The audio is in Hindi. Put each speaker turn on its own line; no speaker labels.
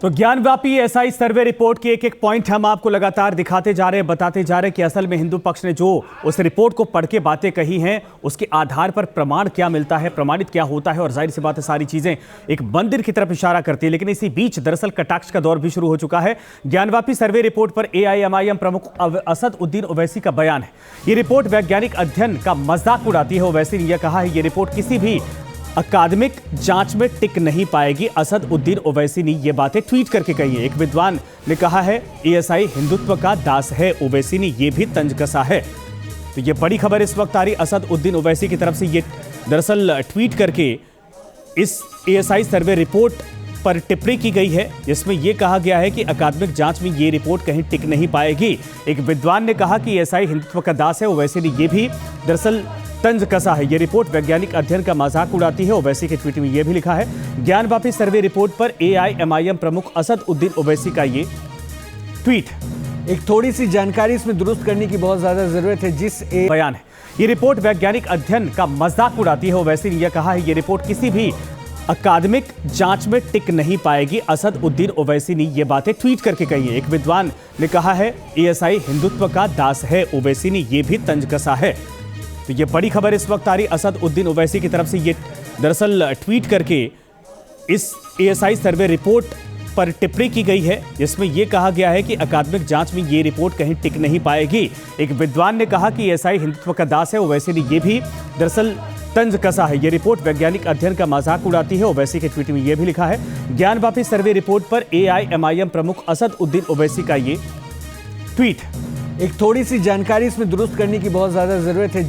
तो ज्ञानव्यापी एसआई सर्वे रिपोर्ट के एक एक पॉइंट हम आपको लगातार दिखाते जा रहे हैं, बताते जा रहे हैं कि असल में हिंदू पक्ष ने जो उस रिपोर्ट को पढ़ के बातें कही हैं उसके आधार पर प्रमाण क्या मिलता है, प्रमाणित क्या होता है। और जाहिर सी बात है सारी चीजें एक मंदिर की तरफ इशारा करती है। लेकिन इसी बीच दरअसल कटाक्ष का दौर भी शुरू हो चुका है। ज्ञानव्यापी सर्वे रिपोर्ट पर एआईएमआईएम प्रमुख असद उद्दीन ओवैसी का बयान है। ये रिपोर्ट वैज्ञानिक अध्ययन का मजाक उड़ाती है। ओवैसी ने यह कहा है ये रिपोर्ट किसी भी अकादमिक जांच में टिक नहीं पाएगी। असद उद्दीन ओवैसी ने ये बातें ट्वीट करके कही है। एक विद्वान ने कहा है एएसआई हिंदुत्व का दास है। ओवैसी ने ये भी तंज कसा है। तो ये बड़ी खबर इस वक्त आ रही असद उद्दीन ओवैसी की तरफ से। ये दरअसल ट्वीट करके इस एएसआई सर्वे रिपोर्ट पर टिप्पणी की गई है, जिसमें यह कहा गया है कि अकादमिक जांच में ये रिपोर्ट कहीं टिक नहीं पाएगी। एक विद्वान ने कहा कि एएसआई हिंदुत्व का दास है। ओवैसी ने यह भी दरअसल तंज कसा है। यह रिपोर्ट वैज्ञानिक अध्ययन का मजाक उड़ाती है। ओवैसी के ट्वीट में यह भी लिखा है। ज्ञानव्यापी सर्वे रिपोर्ट पर एआईएमआईएम प्रमुख असद उद्दीन ओवैसी का ये ट्वीट।
एक थोड़ी सी जानकारी इसमें दुरुस्त करने की बहुत ज्यादा जरूरत है।
बयान है ये रिपोर्ट वैज्ञानिक अध्ययन का मजाक उड़ाती है। ओवैसी ने यह कहा है ये रिपोर्ट किसी भी अकादमिक जांच में टिक नहीं पाएगी। असद उद्दीन ओवैसी ने यह बातें ट्वीट करके कही है। एक विद्वान ने कहा है एएसआई हिंदुत्व का दास है। ओवैसी ने यह भी तंज कसा है। तो ये बड़ी खबर इस वक्त आ रही असद उद्दीन ओवैसी की तरफ से। ये दरअसल ट्वीट करके इस एएसआई सर्वे रिपोर्ट पर टिप्पणी की गई है, जिसमें यह कहा गया है कि अकादमिक जांच में ये रिपोर्ट कहीं टिक नहीं पाएगी। एक विद्वान ने कहा कि एएसआई हिंदुत्व का दास है। ओवैसी ने यह भी दरअसल तंज कसा है। यह रिपोर्ट वैज्ञानिक अध्ययन का मजाक उड़ाती है। ओवैसी के ट्वीट में यह भी लिखा है। ज्ञानव्यापी सर्वे रिपोर्ट पर एआईएमआईएम प्रमुख असद उद्दीन ओवैसी का ये ट्वीट।
एक थोड़ी सी जानकारी इसमें दुरुस्त करने की बहुत ज्यादा जरूरत है।